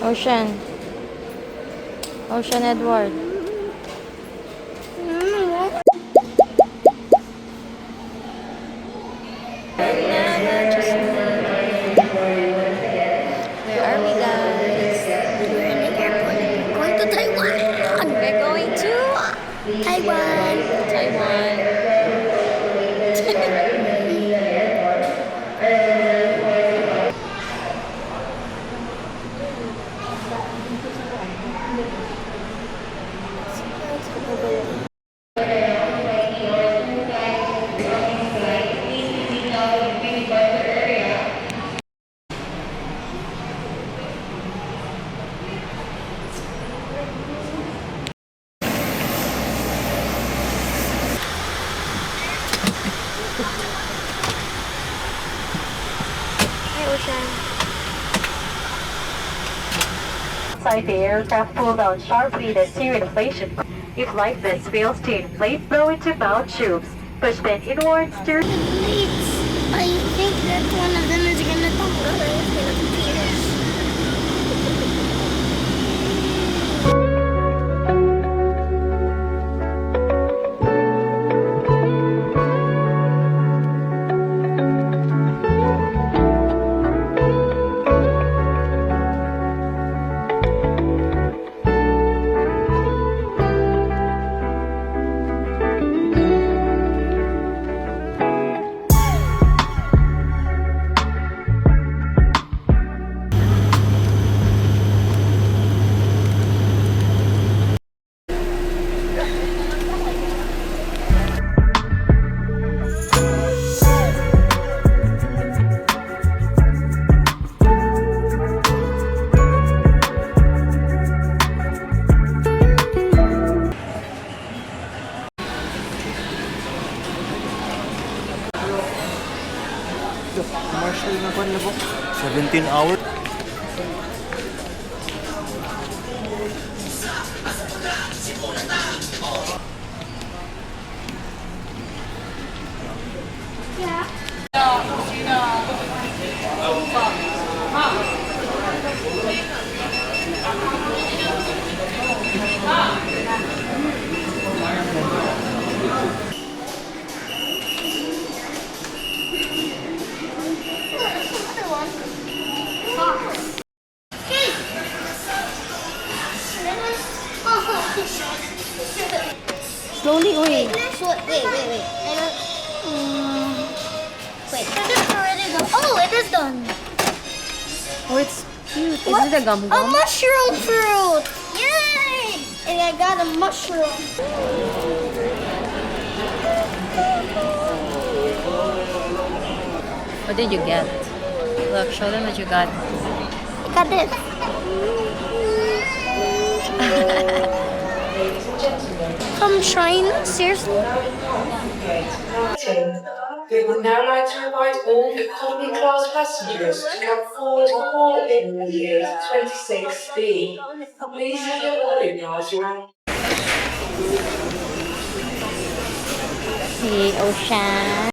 Ocean. Ocean Edward. Where are we, guys? We're in the airport. We're going to Taiwan. We're going to Taiwan. Taiwan. Hi, Ocean. Inside the aircraft pull down sharply to steer inflation. If like this fails to inflate, blow into mount tubes. Push then inwards to... Plates. I think that one of them is gonna tumble. It's gonna pierce. Commercial na po nila po. 17 hours. Slowly, uy. Wait. Wait. Is it already done? Oh, it is done. Oh, it's cute. Is it a gum A gum? mushroom fruit! Yay! And I got a mushroom. What did you get? Look, show them what you got. I got this. From China? Seriously? We would now like to invite all economy class passengers to come forward for boarding in year 26B. Please have your boarding cards around. See, Ocean.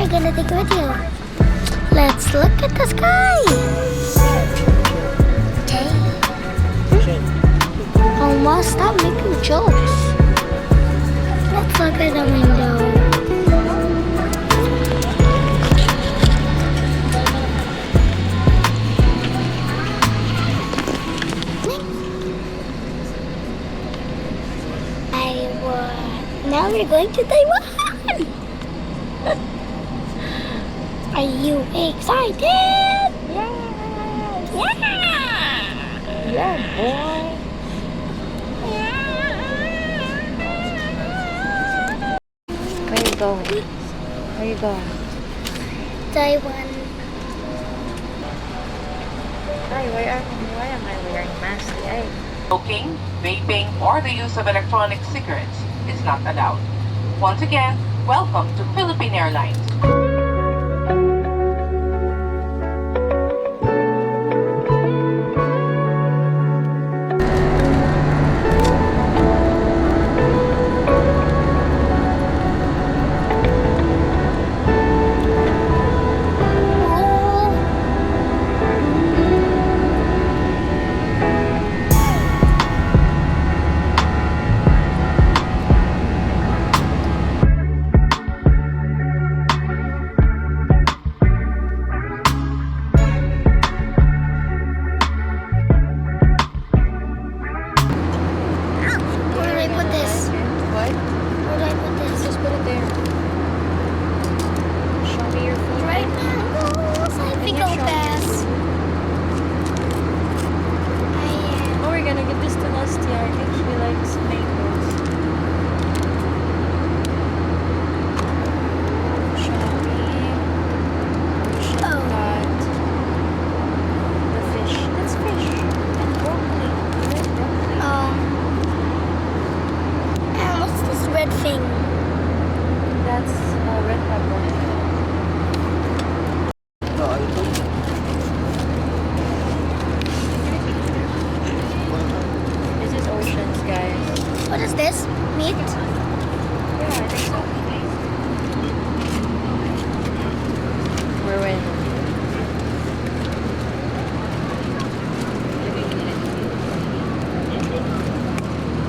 Gonna take a video. Let's look at the sky. Okay. Almost stop making jokes. Let's look at the window. Now we're going to Taiwan. Are you excited? Yeah. Yeah, boy. Where you going? Where you going? Taiwan. Ay, why am I wearing mask? Ay. Smoking, vaping, or the use of electronic cigarettes is not allowed. Once again, welcome to Philippine Airlines. Where do I put this? What? Where do I put this? Just put it there. Show me your food. Right now. I think I'll pass. Oh, we're gonna give this to Nastia. I think she likes mangoes. Oh. Got the fish. That's fish. And broccoli. You like broccoli? And what's this red thing? That's red pepper. This is oceans, guys. What is this? Meat? Yeah, I think so. We're in.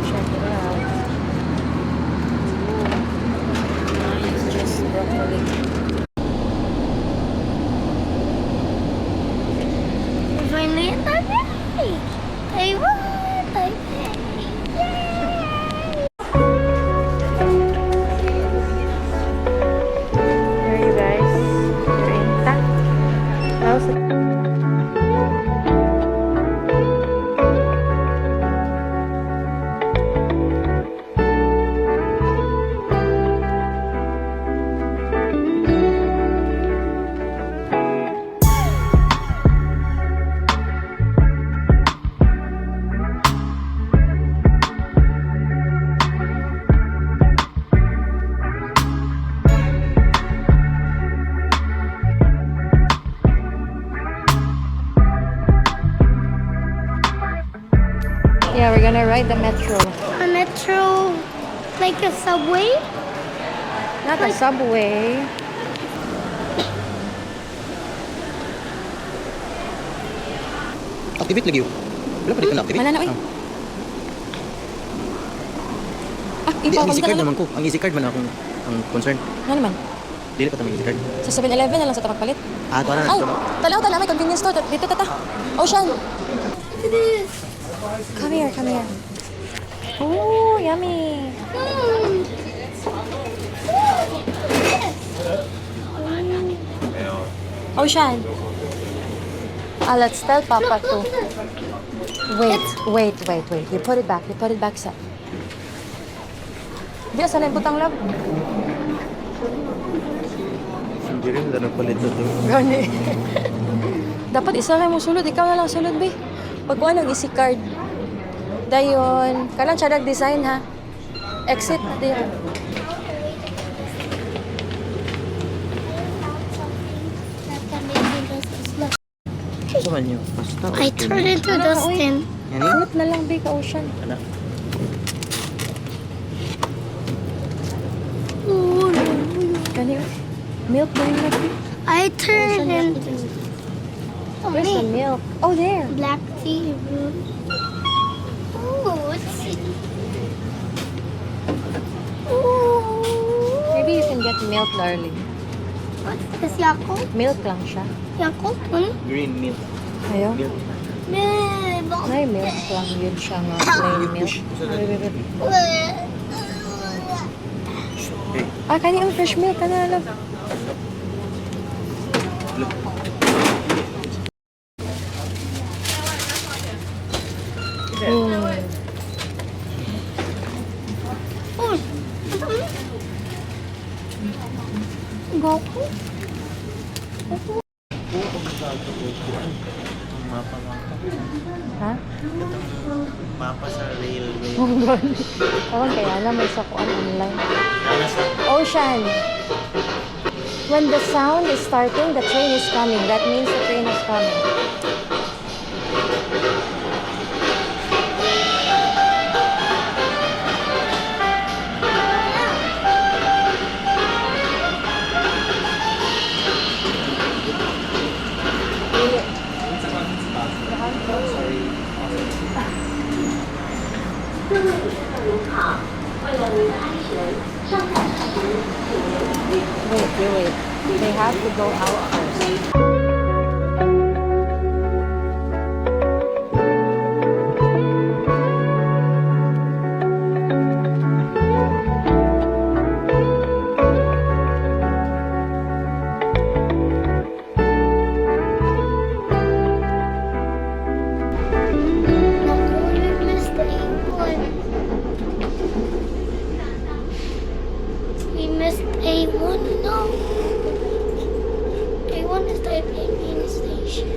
Check it out. Ooh. It's just broccoli. We're finally in Taipei. Taiwan. Taipei. Yay! Here you guys. You're in Ta. How's it? Yeah, we're gonna ride the metro. A metro, like a subway? Not a subway. Activate lagi yun. Wala pa di ka na-activate. Wala na, oy. Hindi, ang easy card naman ko. Ang easy card man akong ang concern. Ano naman? Dili pa tamang easy card. Sa 7-Eleven na lang sa tapagpalit. Ah, ito na. Ay, tala, may convenience store. Dito, tata. Ocean. Come here, come here. Oh, yummy. Ocean. Let's tell Papa to. Wait. You put it back. Sa. Di, saan yung butang lab? Hindi rin, wala nagpalit na ito. Gani. Dapat isa lang mo sulod. Ikaw na lang sulod, be. Pagkuha ng easy card. Dayon. Kalang siya nag-design, ha? Exit na din. Saan nyo? Basta. I turned into Dustin. Yan yun? Fruit na lang, be, ka Ocean. Ano? Gani. Milk na rin lagi. I turned into Where's the milk? Oh, there. black tea. Ooh, what's it? Ooh. Maybe you can get milk, darling. What's this, Yakult? Milk lang siya. Yakult? Ano? Green milk. Ayaw? Milk. May milk lang yun siya nga. Plain milk. Ah, kani ang fresh milk ka na, love. Oh, Goku? Ha? Mapa sa railway. Mongol. Ewan kaya alam, may sakuan online. Ocean. When the sound is starting, the train is coming. That means the train is coming. Wait. They have to go out first. Naku, we missed A1. We missed A1, no. A1 is the main station.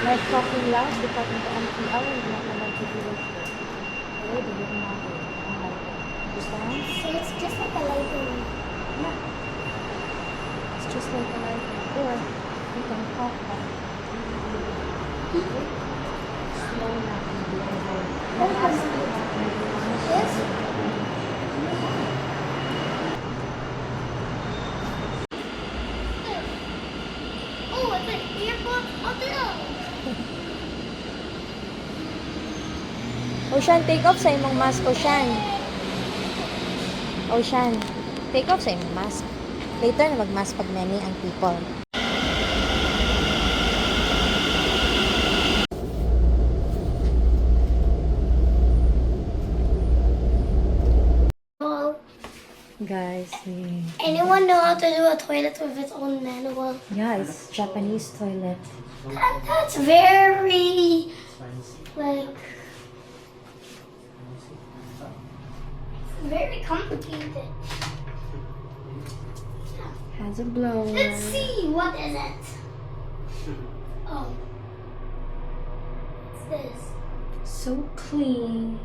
Like talking loud, because ang PR, hindi na naman siguro siya. Okay, di yun na ako. Understand? So it's just like a library. Yeah. It's just like a light. Or you can talk back. Slow na and be over. Yes? Oh, it's an earphone up there. Ocean, take off sa imong mask, Ocean. Ocean, take off sa imong mask. Later na mag-mask pag many ang people. Well, Guys, anyone know how to do a toilet with its own manual? yeah, it's Japanese toilet. That's very, like, very complicated. Has a blower. Let's see, what is it? Oh. What's this? So clean.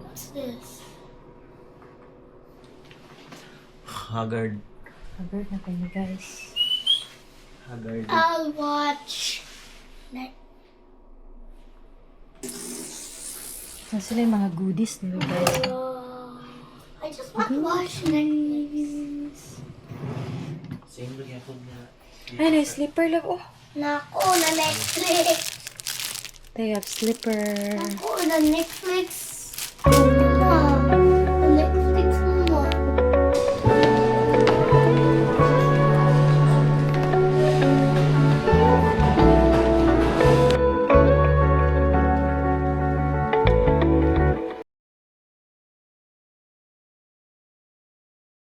What's this? Haggard. Haggard na kayo, guys. Haggard. I'll watch. So, sila yung mga goodies nila, guys. I just want to watch news. Same lagi ako na. Ay, na slipper lang. Oh, Nako, na Netflix. they have slipper. Nako, na Netflix.